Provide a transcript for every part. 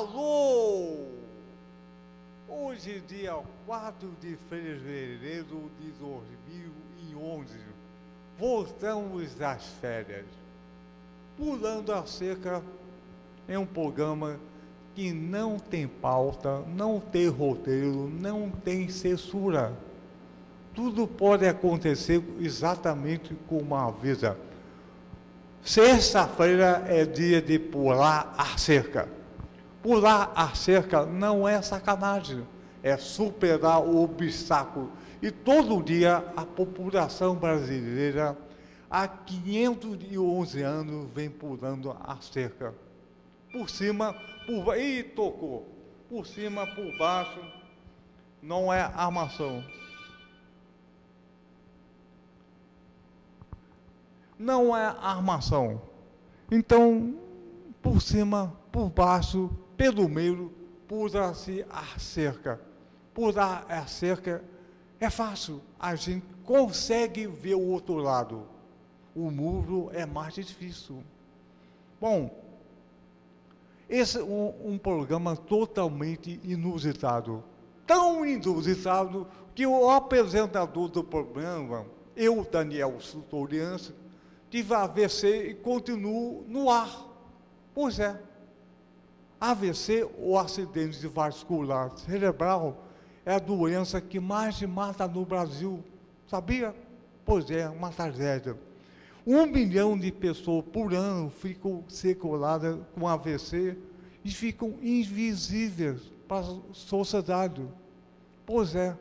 Alô! Hoje, dia 4 de fevereiro de 2011, voltamos das férias. Pulando a Cerca é um programa que não tem pauta, não tem roteiro, não tem censura. Tudo pode acontecer exatamente como avisa. Sexta-feira é dia de pular a cerca. Pular a cerca não é sacanagem, é superar o obstáculo. E todo dia a população brasileira, há 511 anos, vem pulando a cerca. Por cima, por baixo, e tocou. Por cima, por baixo, não é armação. Não é armação. Então, por cima, por baixo, pelo meio, pula-se a cerca. Pular a cerca é fácil, a gente consegue ver o outro lado. O muro é mais difícil. Bom, esse é um programa totalmente inusitado. Tão inusitado que o apresentador do programa, eu, Daniel Sutoriança, tive AVC e continuo no ar. Pois é. AVC, ou acidente vascular cerebral, é a doença que mais mata no Brasil. Sabia? Pois é, uma tragédia. 1 milhão de pessoas por ano ficam seculadas com AVC e ficam invisíveis para a sociedade. Pois é.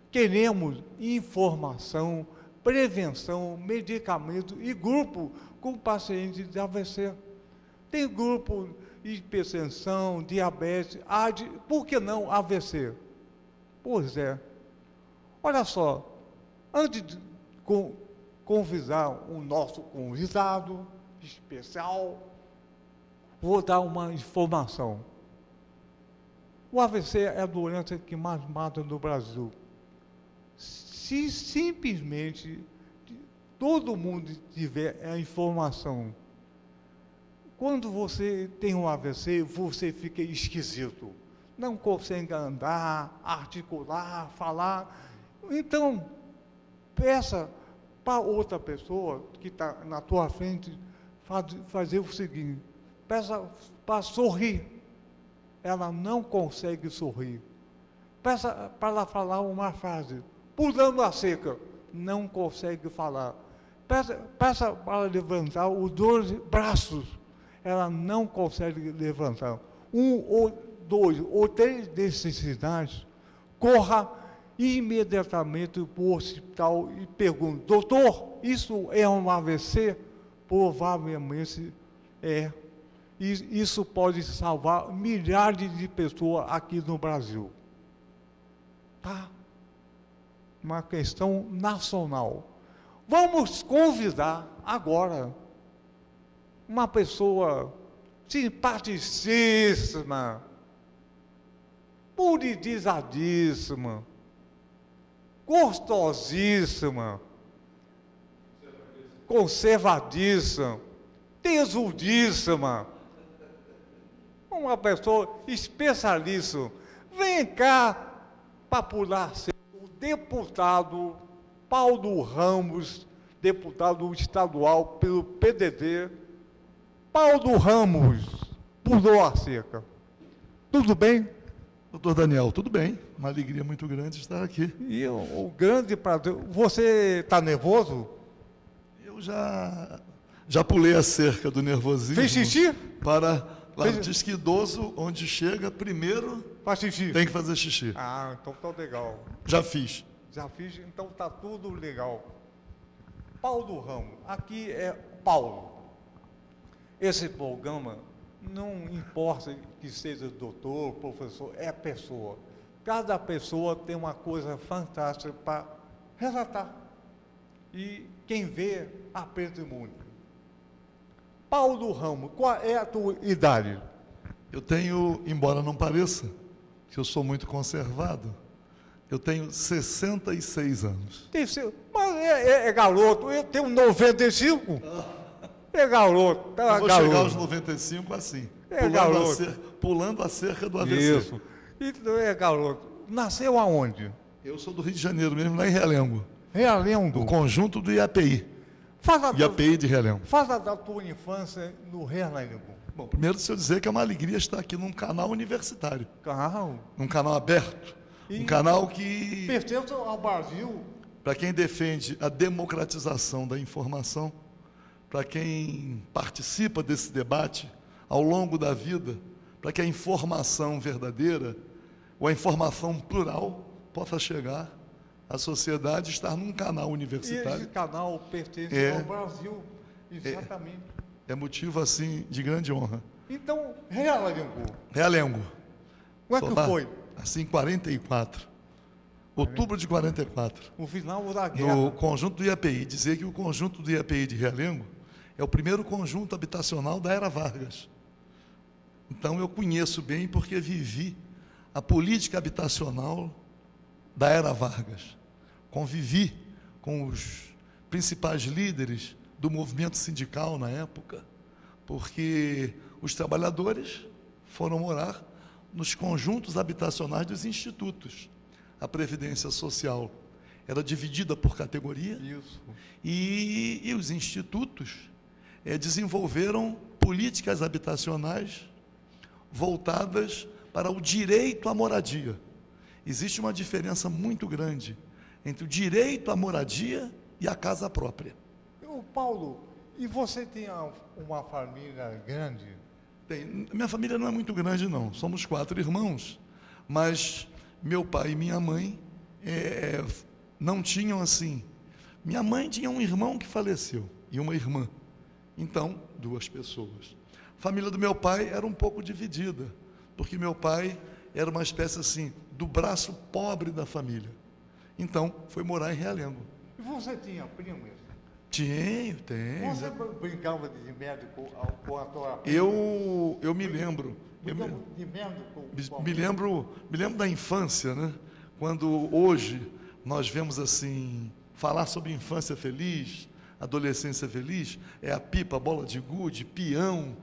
Queremos informação, prevenção, medicamento e grupo com pacientes de AVC. Tem grupo de hipertensão, diabetes, por que não AVC? Pois é. Olha só, antes de convidar o nosso convidado especial, vou dar uma informação. O AVC é a doença que mais mata no Brasil. Se simplesmente todo mundo tiver a informação, quando você tem um AVC, você fica esquisito. Não consegue andar, articular, falar. Então, peça para outra pessoa que está na tua frente fazer o seguinte: peça para sorrir. Ela não consegue sorrir. Peça para ela falar uma frase. Pulando a cerca, não consegue falar. Peça para levantar os 2 braços. Ela não consegue levantar. 1 ou 2 ou 3 necessidades, corra imediatamente para o hospital e pergunte: doutor, isso é um AVC? Provavelmente é. E isso pode salvar milhares de pessoas aqui no Brasil. Tá? Uma questão nacional. Vamos convidar agora uma pessoa simpaticíssima, politizadíssima, gostosíssima, conservadíssima, tesudíssima, uma pessoa especialista. Vem cá para pular o deputado Paulo Ramos, deputado estadual pelo PDT. Paulo Ramos pulou a cerca. Tudo bem? Doutor Daniel, tudo bem. Uma alegria muito grande estar aqui. E o grande prazer. Você está nervoso? Eu já pulei a cerca do nervosismo. Fez xixi? Lá diz que idoso, onde chega, primeiro faz xixi. Tem que fazer xixi. Ah, então tá legal. Já fiz. Já fiz, então tá tudo legal. Paulo Ramos, aqui é Paulo. Esse programa, não importa que seja doutor, professor, é pessoa. Cada pessoa tem uma coisa fantástica para relatar. E quem vê, aprende muito. Paulo Ramos, qual é a tua idade? Eu tenho, embora não pareça, que eu sou muito conservado, eu tenho 66 anos. Mas é garoto, eu tenho 95. É garoto, tá Eu vou garoto. chegar aos 95 assim, É garoto. pulando a cerca do AVC. Isso. Então é garoto. Nasceu aonde? Eu sou do Rio de Janeiro mesmo, lá em Realengo. Realengo. O conjunto do IAPI. Faz a, IAPI de Realengo. faz a da tua infância no Realengo. Bom, primeiro, se eu dizer que é uma alegria estar aqui num canal universitário, Carro. num canal aberto, um canal que, Pertence ao Brasil. para quem defende a democratização da informação, para quem participa desse debate ao longo da vida, para que a informação verdadeira ou a informação plural possa chegar à sociedade, estar num canal E universitário. esse canal pertence É. ao Brasil. Exatamente. É motivo, assim, de grande honra. Então, Realengo. Realengo. Como é Sou que lá, foi? assim, 44. Outubro de 44. O final da guerra. No conjunto do IAPI. Dizer que o conjunto do IAPI de Realengo é o primeiro conjunto habitacional da era Vargas. Então eu conheço bem porque vivi a política habitacional da era Vargas. Convivi com os principais líderes do movimento sindical na época, porque os trabalhadores foram morar nos conjuntos habitacionais dos institutos. A Previdência Social era dividida por categoria. Isso. E os institutos desenvolveram políticas habitacionais voltadas para o direito à moradia. Existe uma diferença muito grande entre o direito à moradia e a casa própria. Ô, Paulo, e você tinha uma família grande? Minha família não é muito grande, não. Somos 4 irmãos, mas meu pai e minha mãe não tinham assim. Minha mãe tinha um irmão que faleceu e uma irmã. Então, 2 pessoas. A família do meu pai era um pouco dividida, porque meu pai era uma espécie assim, do braço pobre da família. Então, foi morar em Realengo. E você tinha primos? Tenho. Você brincava de médico com a tua prima? Eu me lembro. Brincava de médico? Me lembro da infância, né? Quando hoje nós vemos assim, falar sobre infância feliz, adolescência feliz, é a pipa, bola de gude, peão,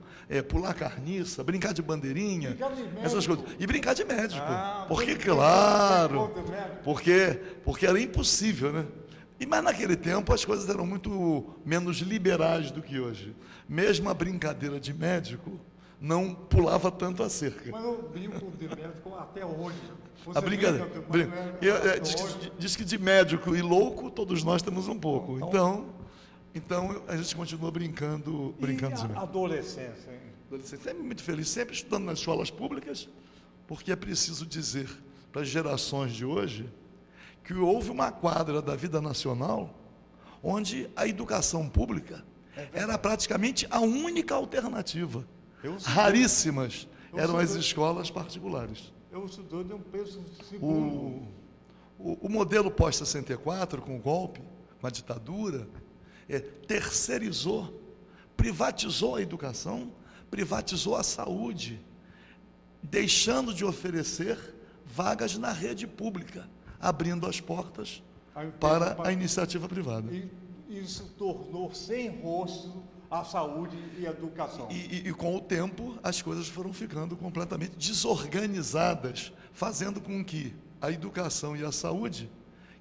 pular carniça, brincar de bandeirinha, Brincar de médico. essas coisas. E brincar de médico. Porque, você claro, brincou de médico? porque era impossível, né? Mas naquele tempo as coisas eram muito menos liberais do que hoje. Mesmo a brincadeira de médico não pulava tanto a cerca. Mas eu brinco de médico até hoje. Você A brincadeira. brinca de médico até hoje? Diz que de médico e louco todos nós temos um pouco. Então a gente continua brincando de E médico. a adolescência, hein? Adolescente, sempre muito feliz, sempre estudando nas escolas públicas, porque é preciso dizer para as gerações de hoje que houve uma quadra da vida nacional onde a educação pública era praticamente a única alternativa. Raríssimas eram as escolas particulares. Eu estudei de um preço segundo. O modelo pós-64, com o golpe, com a ditadura, terceirizou, privatizou a educação, privatizou a saúde, deixando de oferecer vagas na rede pública, abrindo as portas para a iniciativa privada. E isso tornou sem rosto a saúde e a educação. E com o tempo, as coisas foram ficando completamente desorganizadas, fazendo com que a educação e a saúde,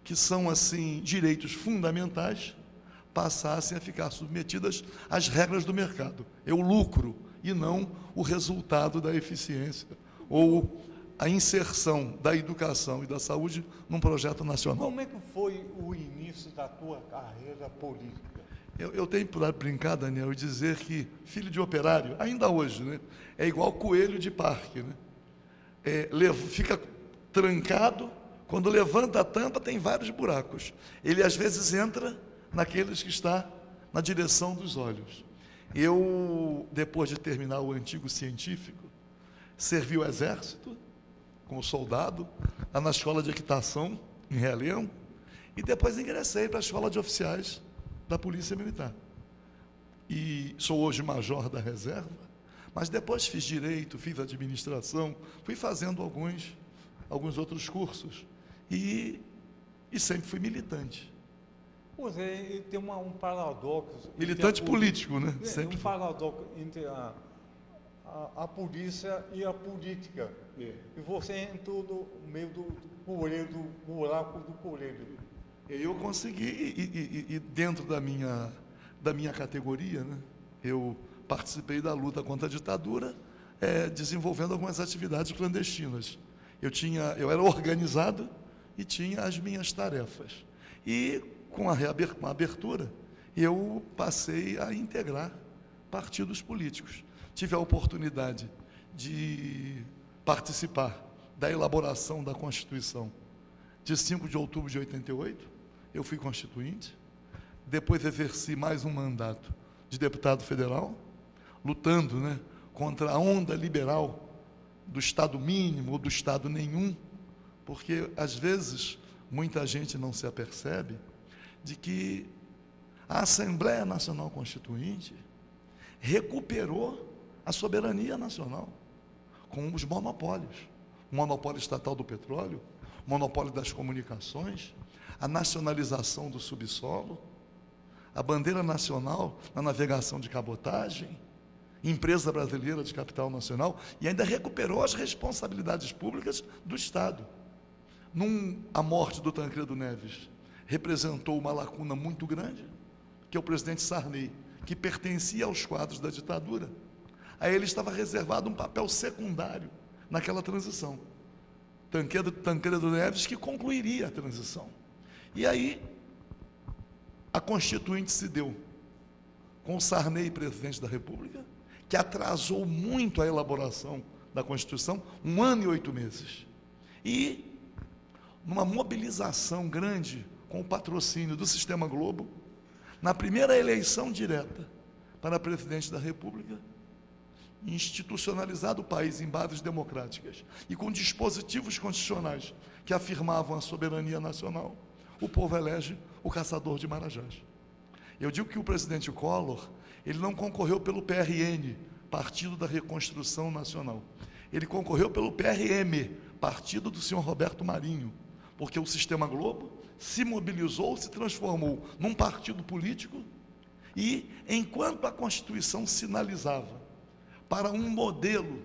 que são, assim, direitos fundamentais, passassem a ficar submetidas às regras do mercado. É o lucro e não o resultado da eficiência ou a inserção da educação e da saúde num projeto nacional. Como é que foi o início da tua carreira política? Eu tenho por brincar, Daniel, e dizer que filho de operário, ainda hoje, né, é igual coelho de parque. Né? Fica trancado, quando levanta a tampa tem vários buracos. Ele às vezes entra naqueles que está na direção dos olhos. Eu, depois de terminar o antigo científico, servi o exército como soldado, lá na escola de equitação, em Realengo, e depois ingressei para a escola de oficiais da Polícia Militar. E sou hoje major da reserva, mas depois fiz direito, fiz administração, fui fazendo alguns outros cursos, e sempre fui militante. Pois é, e tem um paradoxo. Militante político, né? Sempre um paradoxo entre a polícia e a política. É. E você entrou no meio do coreiro, do buraco do coreiro. Eu consegui, e dentro da minha categoria, né, eu participei da luta contra a ditadura, desenvolvendo algumas atividades clandestinas. Eu era organizado e tinha as minhas tarefas. E com a abertura, eu passei a integrar partidos políticos. Tive a oportunidade de participar da elaboração da Constituição de 5 de outubro de 88, eu fui constituinte, depois exerci mais um mandato de deputado federal, lutando, né, contra a onda liberal do Estado mínimo ou do Estado nenhum, porque, às vezes, muita gente não se apercebe de que a Assembleia Nacional Constituinte recuperou a soberania nacional com os monopólios. O monopólio estatal do petróleo, o monopólio das comunicações, a nacionalização do subsolo, a bandeira nacional na navegação de cabotagem, empresa brasileira de capital nacional, e ainda recuperou as responsabilidades públicas do Estado. A morte do Tancredo Neves representou uma lacuna muito grande, que é o presidente Sarney, que pertencia aos quadros da ditadura. A ele estava reservado um papel secundário naquela transição. Tancredo Neves que concluiria a transição. E aí, a Constituinte se deu com o Sarney, presidente da República, que atrasou muito a elaboração da Constituição, 1 ano e 8 meses. E, numa mobilização grande, com o patrocínio do Sistema Globo, na primeira eleição direta para presidente da República, institucionalizado o país em bases democráticas e com dispositivos constitucionais que afirmavam a soberania nacional, o povo elege o caçador de Marajás. Eu digo que o presidente Collor, ele não concorreu pelo PRN, Partido da Reconstrução Nacional. Ele concorreu pelo PRM, Partido do senhor Roberto Marinho, porque o Sistema Globo se mobilizou, se transformou num partido político e, enquanto a Constituição sinalizava para um modelo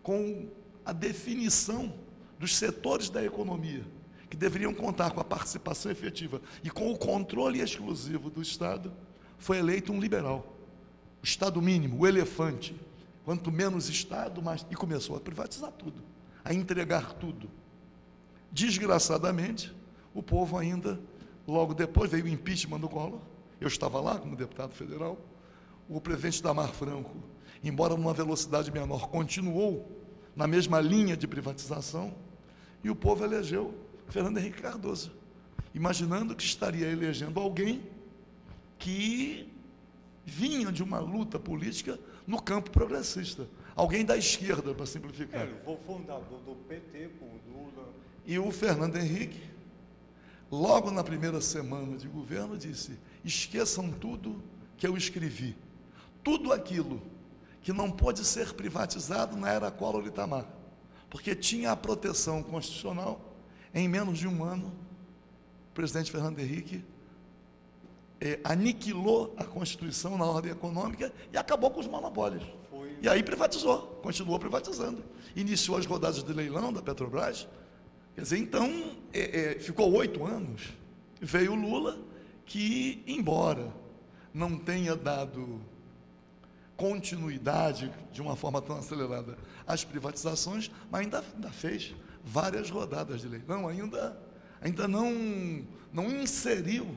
com a definição dos setores da economia, que deveriam contar com a participação efetiva e com o controle exclusivo do Estado, foi eleito um liberal. O Estado mínimo, o elefante, quanto menos Estado, mais... E começou a privatizar tudo, a entregar tudo. Desgraçadamente, o povo ainda, logo depois, veio o impeachment do Collor, eu estava lá como deputado federal, o presidente Itamar Franco, embora numa velocidade menor, continuou na mesma linha de privatização, e o povo elegeu Fernando Henrique Cardoso, imaginando que estaria elegendo alguém que vinha de uma luta política no campo progressista, alguém da esquerda, para simplificar. Ele foi fundador do PT com o Lula. E o Fernando Henrique, logo na primeira semana de governo, disse: esqueçam tudo que eu escrevi, tudo aquilo que não pode ser privatizado na era Collor e Itamar, porque tinha a proteção constitucional. Em menos de um ano, o presidente Fernando Henrique aniquilou a Constituição na ordem econômica e acabou com os monopólios. E aí privatizou, continuou privatizando. Iniciou as rodadas de leilão da Petrobras. Quer dizer, então, ficou 8 anos. Veio o Lula, que, embora não tenha dado continuidade de uma forma tão acelerada às privatizações, mas ainda fez várias rodadas de leilão, ainda não inseriu,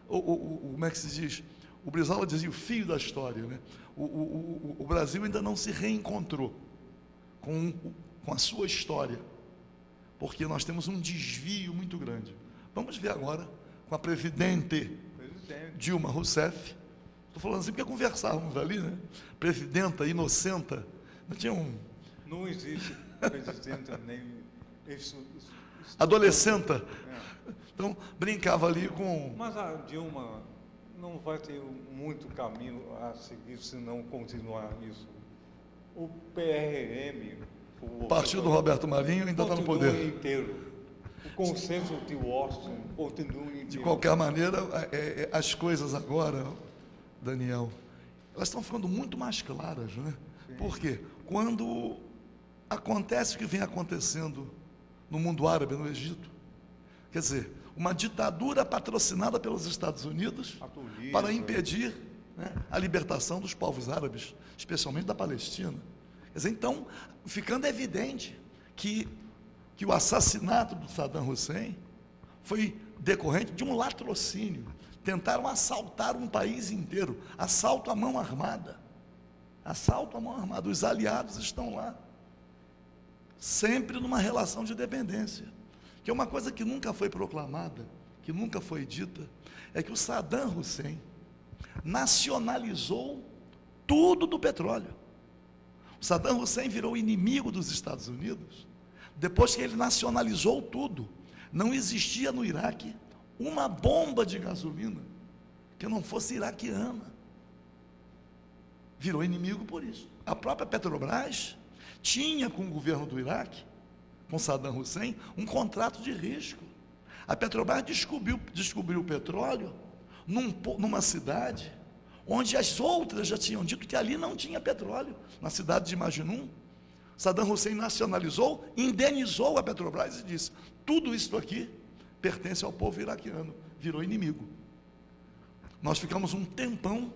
como é que se diz? O Brizola dizia o fio da história, né? O Brasil ainda não se reencontrou com a sua história, porque nós temos um desvio muito grande. Vamos ver agora com a presidente Dilma Rousseff. Estou falando assim porque conversávamos ali, né? Presidenta inocenta, não tinha Não existe presidenta nem adolescenta. Então, brincava ali com... Mas a Dilma não vai ter muito caminho a seguir se não continuar isso. O PRM... O partido do Roberto Marinho ainda está no poder. Inteiro. O consenso de Washington continua em De qualquer maneira, as coisas agora, Daniel, elas estão ficando muito mais claras, né? Por quê? Quando acontece o que vem acontecendo no mundo árabe, no Egito, quer dizer, uma ditadura patrocinada pelos Estados Unidos para impedir, né, a libertação dos povos árabes, especialmente da Palestina. Quer dizer, então, ficando evidente que o assassinato do Saddam Hussein foi decorrente de um latrocínio. Tentaram assaltar um país inteiro, assalto à mão armada. Assalto à mão armada. Os aliados estão lá, sempre numa relação de dependência. Que é uma coisa que nunca foi proclamada, que nunca foi dita, é que o Saddam Hussein nacionalizou tudo do petróleo. O Saddam Hussein virou inimigo dos Estados Unidos depois que ele nacionalizou tudo. Não existia no Iraque uma bomba de gasolina que não fosse iraquiana. Virou inimigo por isso. A própria Petrobras tinha com o governo do Iraque, com Saddam Hussein, um contrato de risco. A Petrobras descobriu o petróleo numa cidade onde as outras já tinham dito que ali não tinha petróleo, na cidade de Majnun. Saddam Hussein nacionalizou, indenizou a Petrobras e disse: tudo isso aqui pertence ao povo iraquiano. Virou inimigo. Nós ficamos um tempão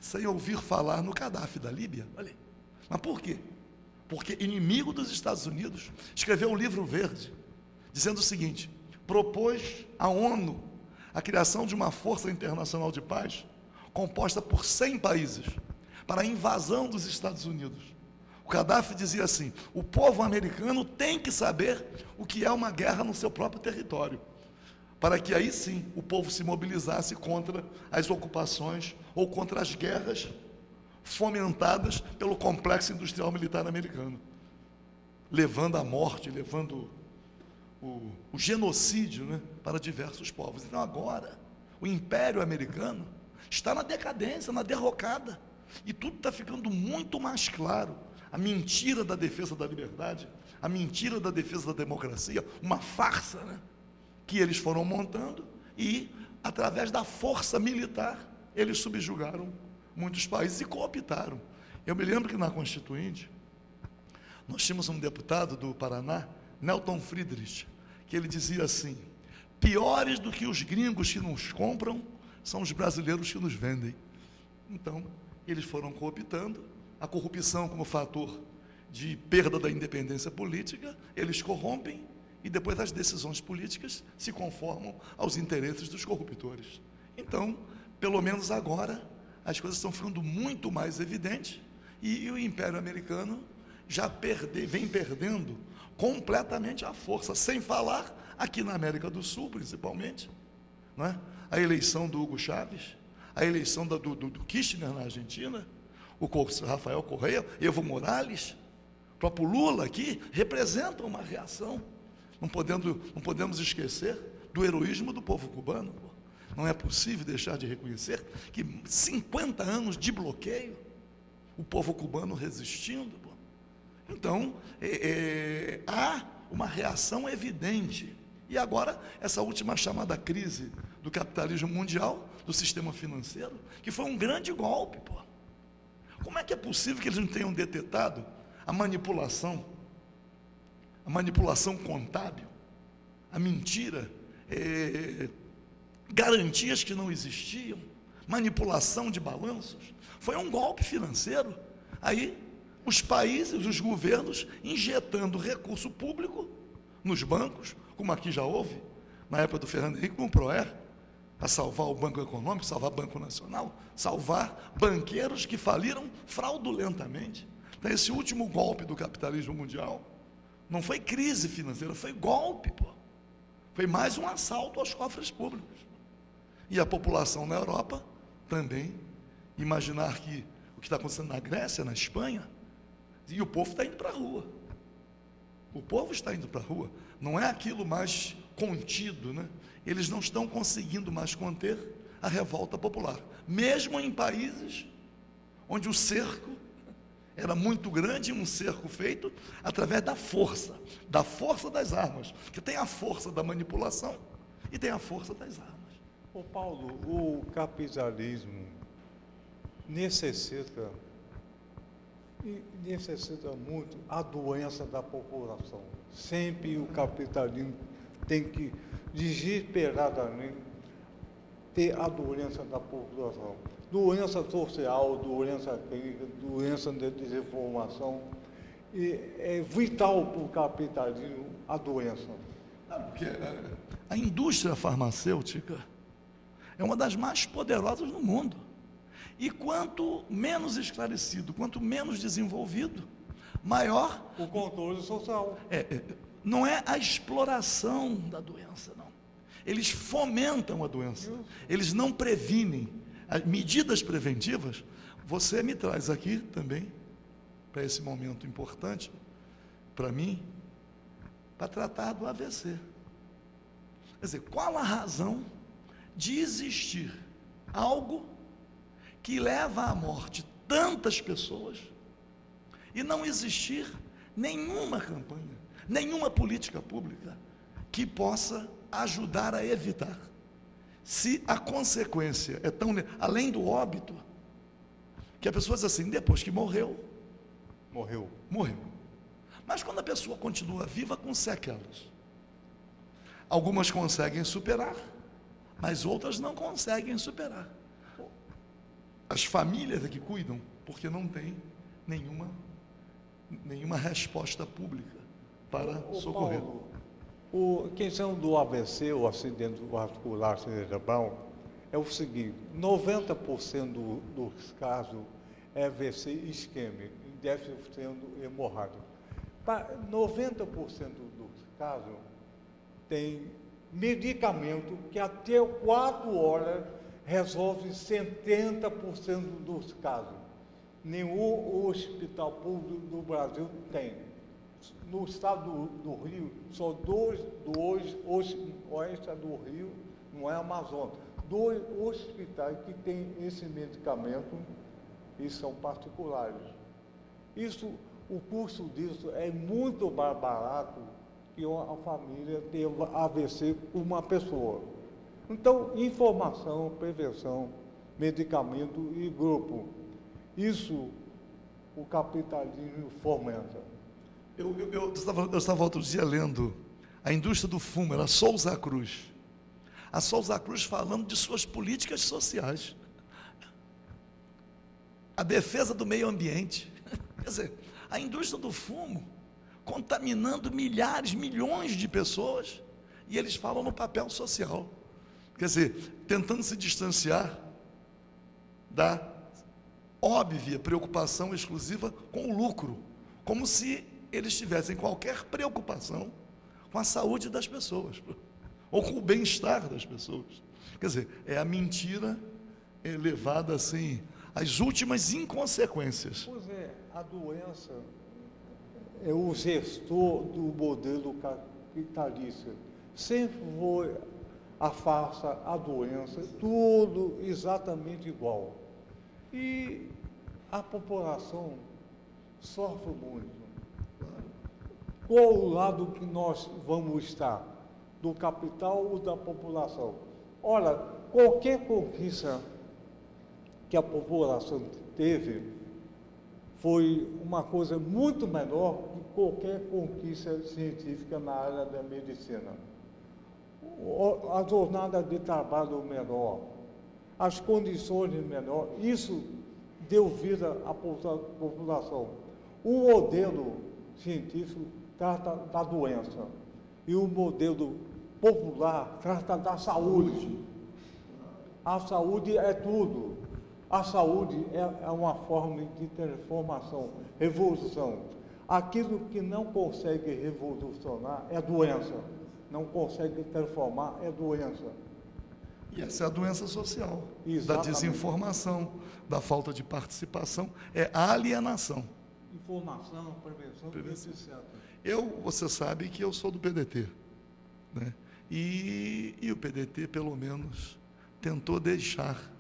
sem ouvir falar no Gaddafi da Líbia. Olha, mas por quê? Porque inimigo dos Estados Unidos escreveu um livro verde, dizendo o seguinte: propôs à ONU a criação de uma força internacional de paz composta por 100 países para a invasão dos Estados Unidos. O Gaddafi dizia assim: o povo americano tem que saber o que é uma guerra no seu próprio território, para que aí sim o povo se mobilizasse contra as ocupações ou contra as guerras fomentadas pelo complexo industrial militar americano, levando à morte, levando o genocídio, né, para diversos povos. Então agora o Império Americano está na decadência, na derrocada, e tudo está ficando muito mais claro. A mentira da defesa da liberdade, a mentira da defesa da democracia, uma farsa, né, que eles foram montando, e através da força militar eles subjugaram muitos países e cooptaram. Eu me lembro que na Constituinte nós tínhamos um deputado do Paraná, Nelton Friedrich, que ele dizia assim: piores do que os gringos que nos compram são os brasileiros que nos vendem. Então eles foram cooptando a corrupção como fator de perda da independência política. Eles corrompem e depois as decisões políticas se conformam aos interesses dos corruptores. Então, pelo menos agora, as coisas estão ficando muito mais evidentes, e o Império Americano já vem perdendo completamente a força, sem falar aqui na América do Sul, principalmente, não é? A eleição do Hugo Chávez, a eleição do Kirchner na Argentina, o Rafael Correa, Evo Morales, o próprio Lula aqui, representam uma reação. Não podemos esquecer do heroísmo do povo cubano. Não é possível deixar de reconhecer que 50 anos de bloqueio, o povo cubano resistindo. Então, há uma reação evidente. E agora, essa última chamada crise do capitalismo mundial, do sistema financeiro, que foi um grande golpe. Como é que é possível que eles não tenham detectado a manipulação contábil, a mentira, garantias que não existiam, manipulação de balanços? Foi um golpe financeiro. Aí os países, os governos, injetando recurso público nos bancos, como aqui já houve, na época do Fernando Henrique, com o Proer, para salvar o Banco Econômico, salvar o Banco Nacional, salvar banqueiros que faliram fraudulentamente. Então, esse último golpe do capitalismo mundial não foi crise financeira, foi golpe, foi mais um assalto aos cofres públicos. E a população na Europa também, imaginar que o que está acontecendo na Grécia, na Espanha, e o povo está indo para a rua. O povo está indo para a rua. Não é aquilo mais contido, né? Eles não estão conseguindo mais conter a revolta popular, mesmo em países onde o cerco Era muito grande, um cerco feito através da força das armas, que tem a força da manipulação e tem a força das armas. Ô Paulo, o capitalismo necessita muito a doença da população. Sempre o capitalismo tem que desesperadamente ter a doença da população. Doença social, doença clínica, doença de desinformação. E é vital para o capitalismo a doença. Porque a indústria farmacêutica é uma das mais poderosas no mundo. E quanto menos esclarecido, quanto menos desenvolvido, maior o controle social. Não é a exploração da doença, não. Eles fomentam a doença. Eles não previnem. As medidas preventivas, você me traz aqui também, para esse momento importante, para mim, para tratar do AVC. Quer dizer, qual a razão de existir algo que leva à morte tantas pessoas e não existir nenhuma campanha, nenhuma política pública que possa ajudar a evitar? Se a consequência é tão, além do óbito, que a pessoa diz assim, depois que morreu. Mas quando a pessoa continua viva com sequelas, algumas conseguem superar, mas outras não conseguem superar. As famílias é que cuidam, porque não tem nenhuma resposta pública para socorrer. Paulo, a questão do AVC, o acidente vascular cerebral, é o seguinte: 90% dos casos é AVC isquêmico, 10% hemorrágico. 90% dos casos tem medicamento que até 4 horas resolve 70% dos casos. Nenhum hospital público do Brasil tem. No estado do Rio, só dois oeste do Rio, não é Amazonas, 2 hospitais que têm esse medicamento e são particulares. O custo disso é muito mais barato que a família ter AVC com uma pessoa. Então, informação, prevenção, medicamento e grupo, isso o capitalismo fomenta. Eu estava outro dia lendo a indústria do fumo, era Souza Cruz. A Souza Cruz falando de suas políticas sociais, a defesa do meio ambiente. Quer dizer, a indústria do fumo contaminando milhares, milhões de pessoas, e eles falam no papel social. Quer dizer, tentando se distanciar da óbvia preocupação exclusiva com o lucro, como se eles tivessem qualquer preocupação com a saúde das pessoas, ou com o bem-estar das pessoas. Quer dizer, é a mentira levada assim às últimas inconsequências. Pois é, a doença é o gestor do modelo capitalista. Sempre foi a farsa, a doença, tudo exatamente igual. E a população sofre muito. Qual o lado que nós vamos estar? Do capital ou da população? Olha, qualquer conquista que a população teve foi uma coisa muito menor que qualquer conquista científica na área da medicina. A jornada de trabalho menor, as condições menores, isso deu vida à população. O modelo científico trata da doença e o modelo popular trata da saúde. A saúde é tudo. A saúde é uma forma de transformação, revolução. Aquilo que não consegue revolucionar é doença. Não consegue transformar é doença. E essa é a doença social, Exatamente. Da desinformação, da falta de participação, é a alienação. Informação, prevenção, etc. Você sabe que eu sou do PDT, né? E o PDT, pelo menos, tentou deixar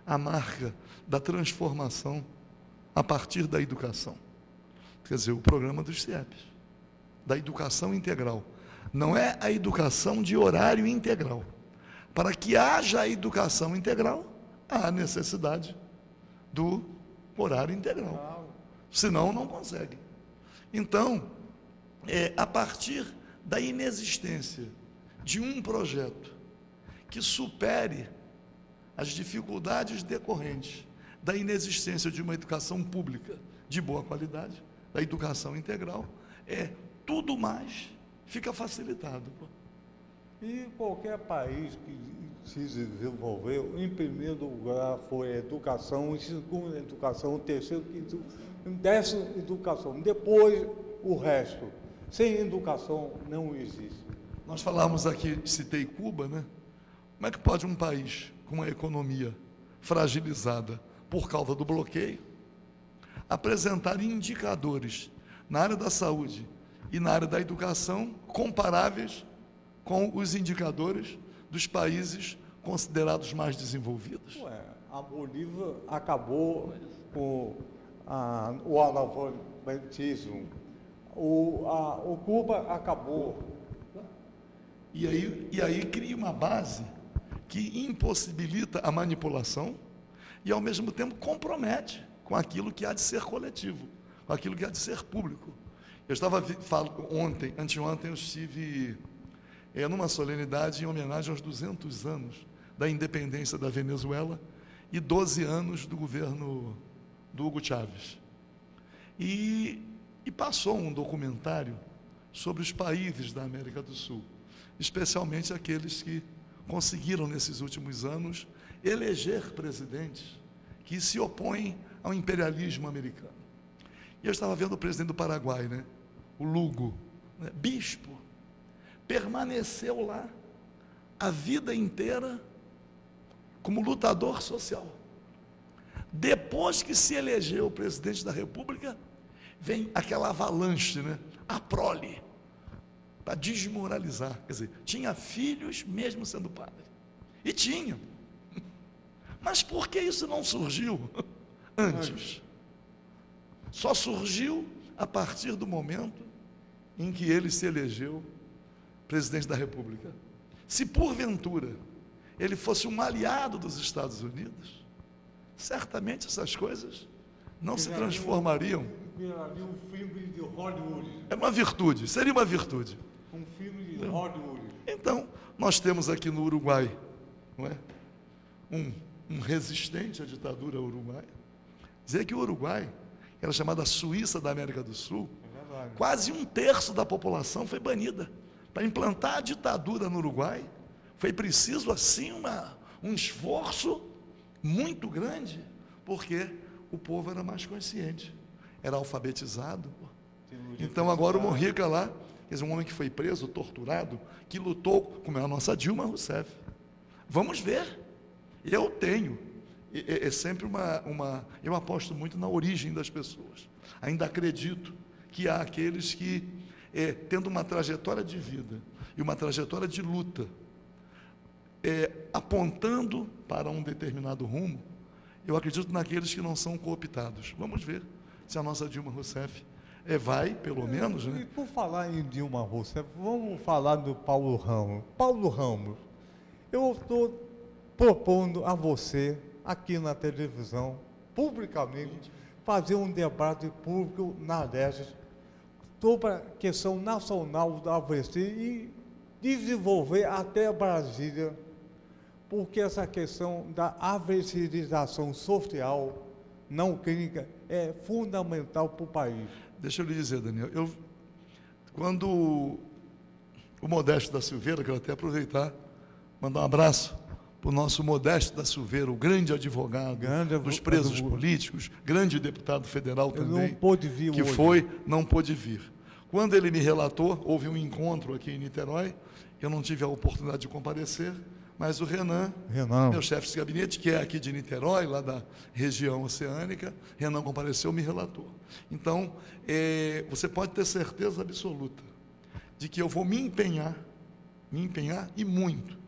a marca da transformação a partir da educação. quer dizer, o programa dos CIEPs, da educação integral. Não é a educação de horário integral. Para que haja a educação integral, há necessidade do horário integral. Senão, não consegue. Então, a partir da inexistência de um projeto que supere as dificuldades decorrentes da inexistência de uma educação pública de boa qualidade, da educação integral, tudo mais fica facilitado. E qualquer país que se desenvolveu, em primeiro lugar foi a educação, em segundo a educação, em terceiro, em décimo educação, depois o resto. Sem educação não existe. Nós falamos aqui, citei Cuba, né? Como é que pode um país com uma economia fragilizada por causa do bloqueio apresentar indicadores na área da saúde e na área da educação comparáveis com os indicadores dos países considerados mais desenvolvidos? A Bolívia acabou com o analfabetismo, o Cuba acabou. E aí cria uma base que impossibilita a manipulação e, ao mesmo tempo, compromete com aquilo que há de ser coletivo, com aquilo que há de ser público. Eu estava anteontem eu estive numa solenidade em homenagem aos 200 anos da independência da Venezuela e 12 anos do governo do Hugo Chávez. E passou um documentário sobre os países da América do Sul, especialmente aqueles que conseguiram, nesses últimos anos, eleger presidentes que se opõem ao imperialismo americano. E eu estava vendo o presidente do Paraguai, né? O Lugo, né? Bispo, permaneceu lá a vida inteira como lutador social. Depois que se elegeu o presidente da República, vem aquela avalanche, né? A prole, para desmoralizar. Quer dizer, tinha filhos mesmo sendo padre. E tinha. Mas por que isso não surgiu antes? Só surgiu a partir do momento em que ele se elegeu presidente da República. Se porventura ele fosse um aliado dos Estados Unidos, certamente essas coisas não se transformariam. Viraria um filme de Hollywood. É uma virtude, seria uma virtude. Um filme de Hollywood. Então, nós temos aqui no Uruguai, não é? Um resistente à ditadura uruguaia. Dizer que o Uruguai era chamada Suíça da América do Sul, quase 1/3 da população foi banida. Para implantar a ditadura no Uruguai, foi preciso, assim, um esforço muito grande, porque o povo era mais consciente, era alfabetizado. Então, agora o Mujica lá, quer dizer, um homem que foi preso, torturado, que lutou, como é a nossa Dilma Rousseff. Vamos ver. Eu tenho, sempre eu aposto muito na origem das pessoas. Ainda acredito que há aqueles que, tendo uma trajetória de vida e uma trajetória de luta, apontando para um determinado rumo, eu acredito naqueles que não são cooptados. Vamos ver se a nossa Dilma Rousseff vai, pelo menos, né? E por falar em Dilma Rousseff, vamos falar do Paulo Ramos. Paulo Ramos, eu estou propondo a você, aqui na televisão, publicamente, fazer um debate público na Leste sobre a questão nacional da AVC e desenvolver até Brasília, porque essa questão da AVCização social, não clínica, é fundamental para o país. Deixa eu lhe dizer, Daniel, quando o Modesto da Silveira, quero até aproveitar, mandar um abraço para o nosso Modesto da Silveira, o grande advogado dos presos políticos, grande deputado federal também, não pôde vir que hoje. Não pôde vir. Quando ele me relatou, houve um encontro aqui em Niterói, eu não tive a oportunidade de comparecer, mas o Renan, meu chefe de gabinete, que é aqui de Niterói, lá da região oceânica, Renan compareceu, me relatou. Então, você pode ter certeza absoluta de que eu vou me empenhar e muito,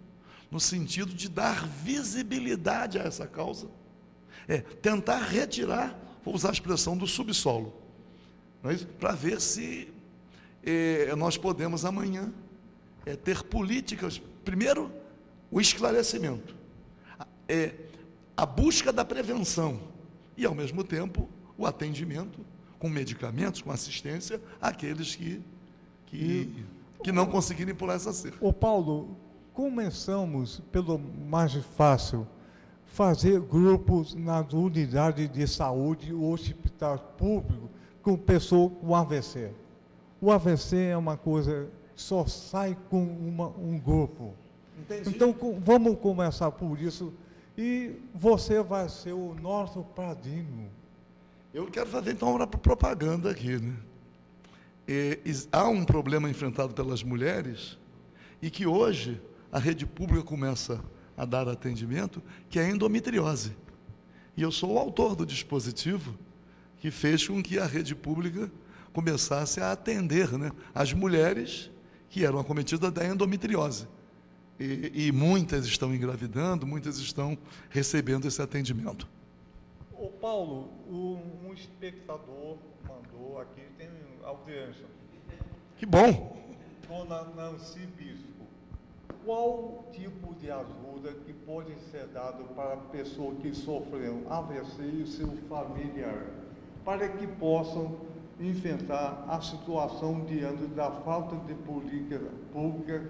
no sentido de dar visibilidade a essa causa, tentar retirar, vou usar a expressão, do subsolo, não é isso? Para ver se nós podemos amanhã ter políticas. Primeiro, o esclarecimento, a busca da prevenção e, ao mesmo tempo, o atendimento com medicamentos, com assistência àqueles que não conseguirem pular essa cerca. Ô Paulo, começamos pelo mais fácil, fazer grupos nas unidades de saúde ou hospitais públicos com pessoas com AVC. O AVC é uma coisa que só sai com um grupo. Entendi. Então, vamos começar por isso e você vai ser o nosso padrinho. Eu quero fazer, então, uma propaganda aqui, né? Há um problema enfrentado pelas mulheres e que hoje a rede pública começa a dar atendimento, que é a endometriose. E eu sou o autor do dispositivo que fez com que a rede pública começasse a atender, né, as mulheres que eram acometidas da endometriose. E muitas estão engravidando, muitas estão recebendo esse atendimento. Ô Paulo, um espectador mandou aqui, tem audiência. Que bom! Dona Nancy Bispo, qual tipo de ajuda que pode ser dado para pessoas que sofreram AVC e seu familiar, para que possam enfrentar a situação diante da falta de política pública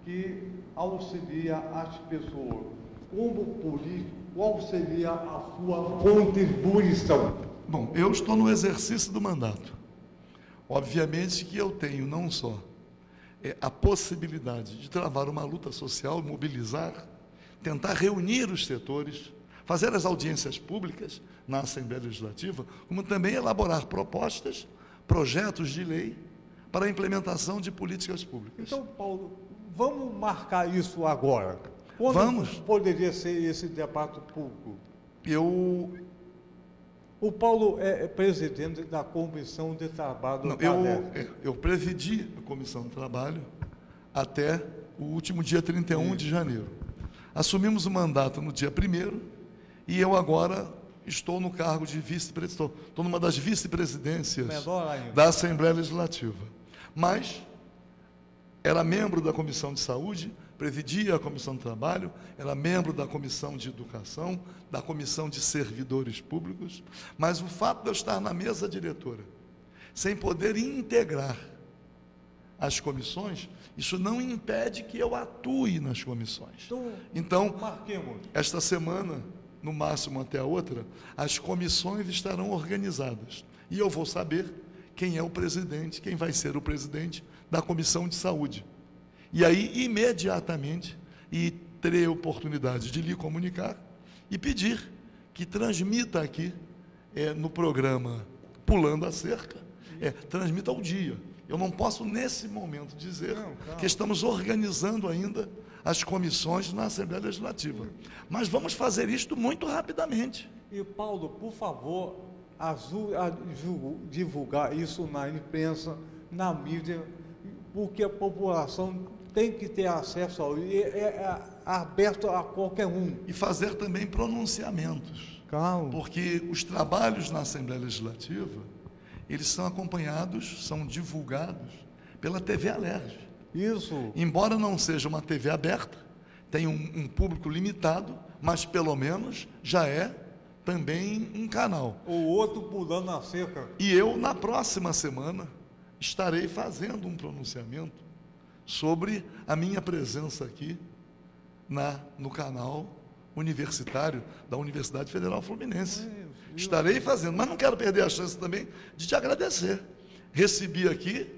que auxilia as pessoas? Como político, qual seria a sua contribuição? Bom, eu estou no exercício do mandato. Obviamente que eu tenho não só a possibilidade de travar uma luta social, mobilizar, tentar reunir os setores, fazer as audiências públicas na Assembleia Legislativa, como também elaborar propostas, projetos de lei para a implementação de políticas públicas. Então, Paulo, vamos marcar isso agora. Quando Vamos. poderia ser esse debate público? O Paulo é presidente da Comissão de Trabalho do CADEF. Eu presidi a Comissão de Trabalho até o último dia 31 de janeiro. Assumimos o mandato no dia 1º e eu agora estou no cargo de vice-presidente, estou numa das vice-presidências da Assembleia Legislativa. Mas era membro da Comissão de Saúde, presidia a Comissão de Trabalho, era membro da Comissão de Educação, da Comissão de Servidores Públicos, mas o fato de eu estar na mesa diretora, sem poder integrar as comissões, isso não impede que eu atue nas comissões. Então, esta semana, no máximo até a outra, as comissões estarão organizadas, e eu vou saber quem é o presidente, quem vai ser o presidente da Comissão de Saúde. E aí, imediatamente, terei a oportunidade de lhe comunicar e pedir que transmita aqui, no programa Pulando a Cerca, transmita ao dia. Eu não posso, nesse momento, dizer que estamos organizando ainda as comissões na Assembleia Legislativa. Mas vamos fazer isto muito rapidamente. E, Paulo, por favor, ajude a divulgar isso na imprensa, na mídia, porque a população tem que ter acesso ao aberto a qualquer um. E fazer também pronunciamentos. Calma. Porque os trabalhos na Assembleia Legislativa, eles são acompanhados, são divulgados pela TV Alerj. Isso. Embora não seja uma TV aberta, tem um público limitado, mas pelo menos já é também um canal. O outro pulando a cerca. E eu, na próxima semana, estarei fazendo um pronunciamento sobre a minha presença aqui no canal universitário da Universidade Federal Fluminense. Estarei fazendo, mas não quero perder a chance também de te agradecer. Recebi aqui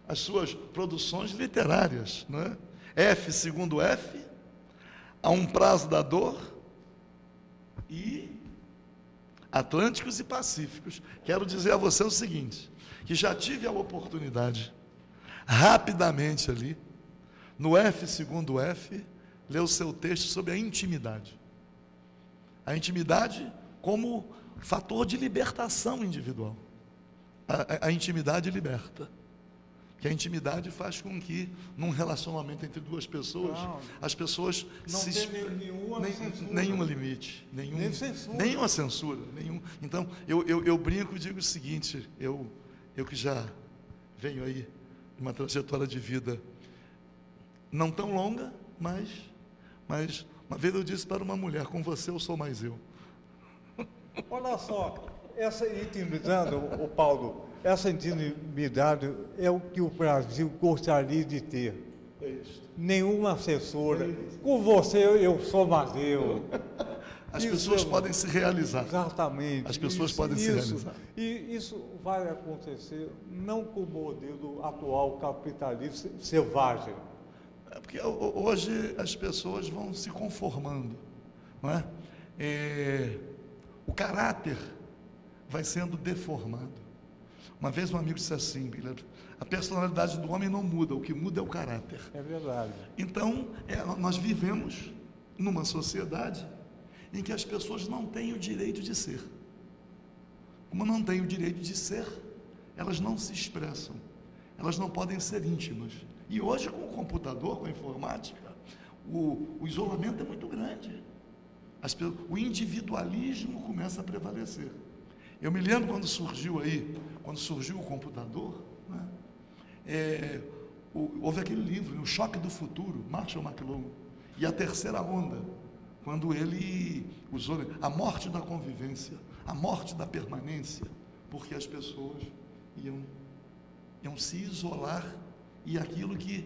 as suas produções literárias, né? F, segundo F, A um Prazo da Dor e Atlânticos e Pacíficos. Quero dizer a você o seguinte, que já tive a oportunidade rapidamente ali, no F, segundo F, ler o seu texto sobre a intimidade. A intimidade como fator de libertação individual. A intimidade liberta. Que a intimidade faz com que, num relacionamento entre duas pessoas, as pessoas não tem nenhuma limite, nenhuma censura. Então, eu brinco e digo o seguinte, eu que já venho aí, uma trajetória de vida não tão longa, mas uma vez eu disse para uma mulher, com você eu sou mais eu. Olha só, essa intimidade, o Paulo, essa intimidade é o que o Brasil gostaria de ter. É isso. Nenhuma censura. Com você eu sou mais eu. As pessoas podem se realizar. Exatamente. As pessoas podem se realizar. E isso vai acontecer não com o modelo atual capitalista selvagem. É porque hoje as pessoas vão se conformando, não é? O caráter vai sendo deformado. Uma vez um amigo disse assim, a personalidade do homem não muda, o que muda é o caráter. É verdade. Então, nós vivemos numa sociedade em que as pessoas não têm o direito de ser. Como não têm o direito de ser, elas não se expressam, elas não podem ser íntimas. E hoje, com o computador, com a informática, o isolamento é muito grande. O individualismo começa a prevalecer. Eu me lembro quando surgiu o computador, né? Houve aquele livro, O Choque do Futuro, Marshall McLuhan, e a terceira onda, quando ele usou a morte da convivência, a morte da permanência, porque as pessoas iam se isolar, e aquilo que...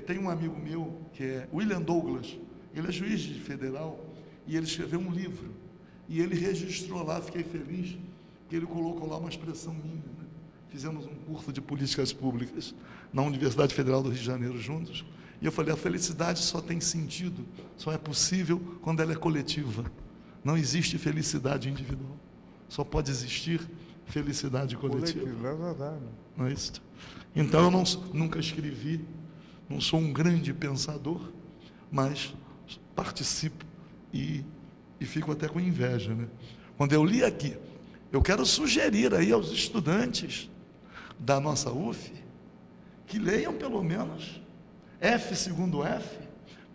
tem um amigo meu, que é William Douglas, ele é juiz federal, e ele escreveu um livro, e ele registrou lá, fiquei feliz, que ele colocou lá uma expressão minha, né? Fizemos um curso de políticas públicas na Universidade Federal do Rio de Janeiro juntos, e eu falei, a felicidade só tem sentido, só é possível quando ela é coletiva. Não existe felicidade individual, só pode existir felicidade coletiva. É verdade. Não é isso? Então eu nunca escrevi, não sou um grande pensador, mas participo e fico até com inveja, né? Quando eu li aqui, eu quero sugerir aí aos estudantes da nossa UF que leiam pelo menos segundo F,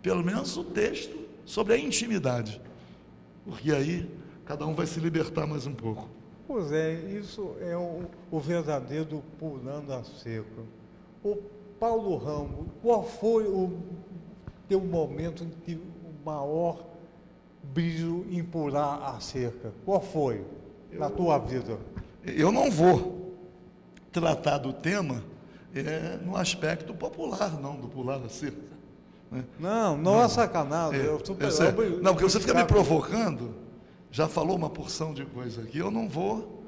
pelo menos o texto sobre a intimidade, porque aí cada um vai se libertar mais um pouco. Pois é, isso é o verdadeiro pulando a cerca. O Paulo Ramos, qual foi o teu momento em que o maior brilho em pular a cerca? Qual foi na tua vida? Eu não vou tratar do tema no aspecto popular, não, do pular a cerca. Né? Não é sacanagem. Não, porque você fica me provocando, já falou uma porção de coisa aqui, eu não vou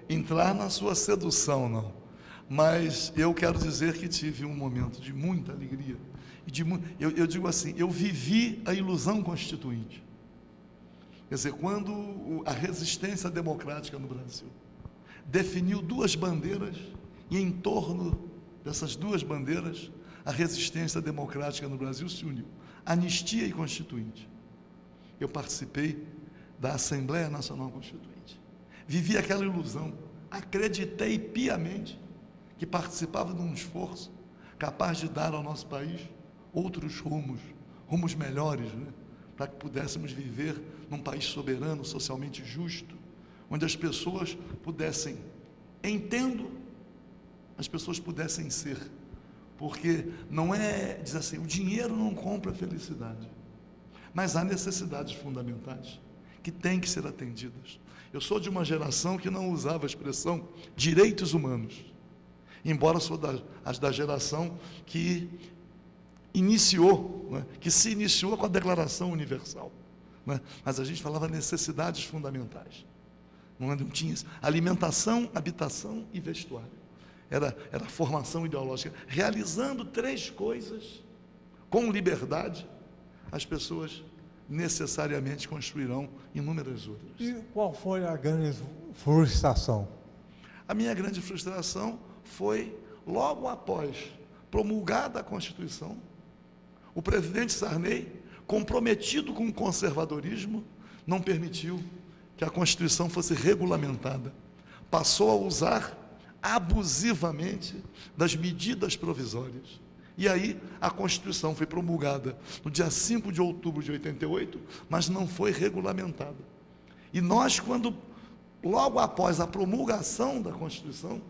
entrar na sua sedução, não. Mas eu quero dizer que tive um momento de muita alegria. Eu digo assim, eu vivi a ilusão constituinte. Quer dizer, quando a resistência democrática no Brasil definiu duas bandeiras, e em torno dessas duas bandeiras, a resistência democrática no Brasil se uniu, anistia e constituinte. Eu participei da Assembleia Nacional Constituinte. Vivi aquela ilusão, acreditei piamente que participava de um esforço capaz de dar ao nosso país outros rumos melhores, né? Para que pudéssemos viver num país soberano, socialmente justo, onde as pessoas pudessem, as pessoas pudessem ser, porque não diz assim, o dinheiro não compra a felicidade, mas há necessidades fundamentais que têm que ser atendidas. Eu sou de uma geração que não usava a expressão direitos humanos, embora sou da geração que se iniciou com a Declaração Universal, né? Mas a gente falava necessidades fundamentais, não tinha alimentação, habitação e vestuário, era formação ideológica, realizando três coisas com liberdade, as pessoas necessariamente construirão inúmeras outras. E qual foi a grande frustração? A minha grande frustração foi logo após promulgada a Constituição, o presidente Sarney, comprometido com o conservadorismo, não permitiu que a Constituição fosse regulamentada. Passou a usar abusivamente das medidas provisórias. E aí a Constituição foi promulgada no dia 5 de outubro de 88, mas não foi regulamentada. E nós, logo após a promulgação da Constituição,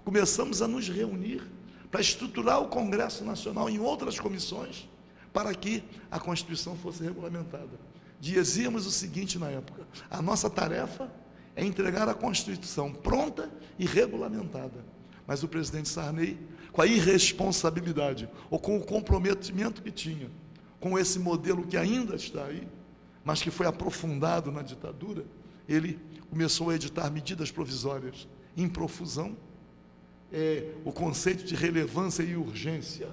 começamos a nos reunir para estruturar o Congresso Nacional em outras comissões, para que a Constituição fosse regulamentada. Dizíamos o seguinte na época: a nossa tarefa é entregar a Constituição pronta e regulamentada. Mas o presidente Sarney, com a irresponsabilidade, ou com o comprometimento que tinha, com esse modelo que ainda está aí, mas que foi aprofundado na ditadura, ele começou a editar medidas provisórias em profusão, o conceito de relevância e urgência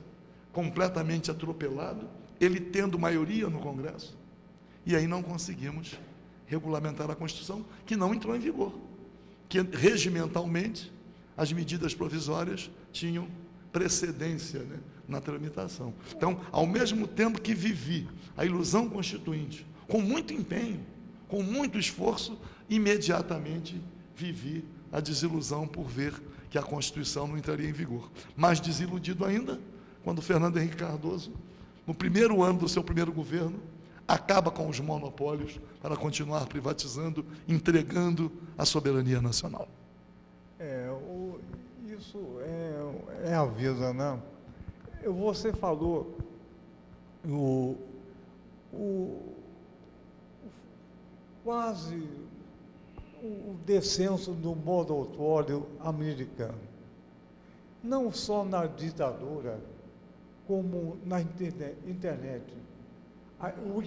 completamente atropelado, ele tendo maioria no Congresso, e aí não conseguimos regulamentar a Constituição, que não entrou em vigor, que regimentalmente as medidas provisórias tinham precedência, né, na tramitação. Então, ao mesmo tempo que vivi a ilusão constituinte, com muito empenho, com muito esforço, imediatamente vivi a desilusão por ver que a Constituição não entraria em vigor. Mais desiludido ainda, quando Fernando Henrique Cardoso, no primeiro ano do seu primeiro governo, acaba com os monopólios para continuar privatizando, entregando a soberania nacional. Isso é a vida, né? Você falou quase o descenso do monopólio americano, não só na ditadura, como na internet. O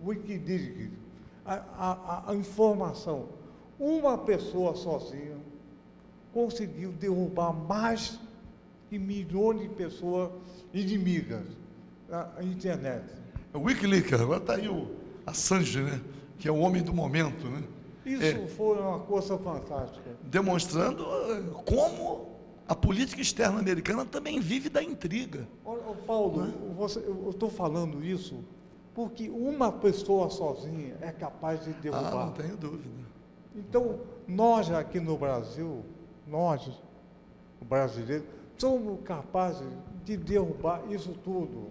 Wikileaks, a informação. Uma pessoa sozinha conseguiu derrubar mais de milhões de pessoas inimigas na internet. O Wikileaks, agora está aí o Assange, né? Que é o homem do momento, né? Isso foi uma coisa fantástica. Demonstrando como a política externa americana também vive da intriga. Paulo, eu estou falando isso porque uma pessoa sozinha é capaz de derrubar. Não tenho dúvida. Então, nós aqui no Brasil, nós, brasileiros, somos capazes de derrubar isso tudo.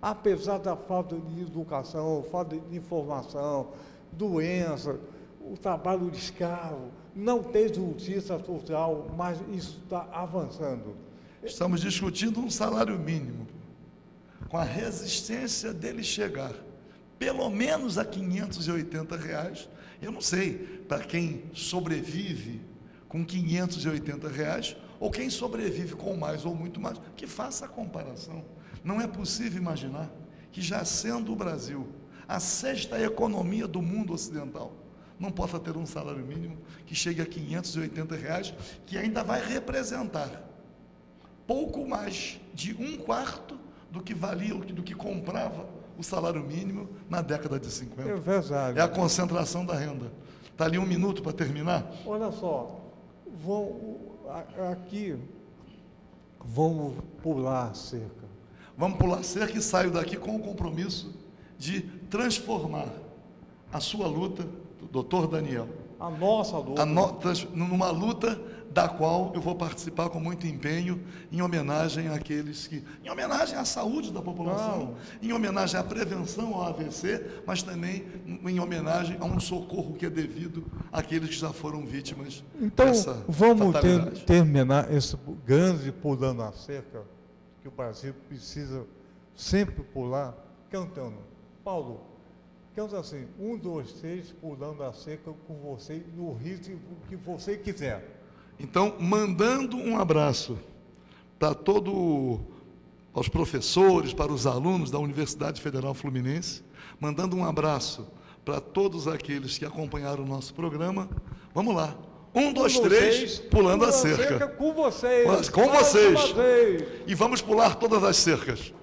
Apesar da falta de educação, falta de informação, doença, o trabalho de escravo, não tem justiça social, mas isso está avançando. Estamos discutindo um salário mínimo, com a resistência dele chegar pelo menos a R$580, eu não sei, para quem sobrevive com R$580, ou quem sobrevive com mais ou muito mais, que faça a comparação. Não é possível imaginar que, já sendo o Brasil a sexta economia do mundo ocidental, não possa ter um salário mínimo que chegue a R$580, que ainda vai representar pouco mais de 1/4 do que valia, do que comprava o salário mínimo na década de 50. É verdade. É a concentração da renda. Está ali 1 minuto para terminar? Olha só, vamos pular a cerca. Vamos pular a cerca e saio daqui com o compromisso de transformar a sua luta, doutor Daniel, a nossa luta, numa luta da qual eu vou participar com muito empenho, em homenagem àqueles que, em homenagem à saúde da população, em homenagem à prevenção ao AVC, mas também em homenagem a um socorro que é devido àqueles que já foram vítimas dessa vamos fatalidade. Terminar esse grande pulando a cerca, que o Brasil precisa sempre pular, cantando. Paulo, canta assim, 1, 2, 3, pulando a cerca com você, no ritmo que você quiser. Então, mandando um abraço para aos professores, para os alunos da Universidade Federal Fluminense, mandando um abraço para todos aqueles que acompanharam o nosso programa. Vamos lá. 1, 2, 3, pulando a cerca. Com vocês. Com vocês. E vamos pular todas as cercas.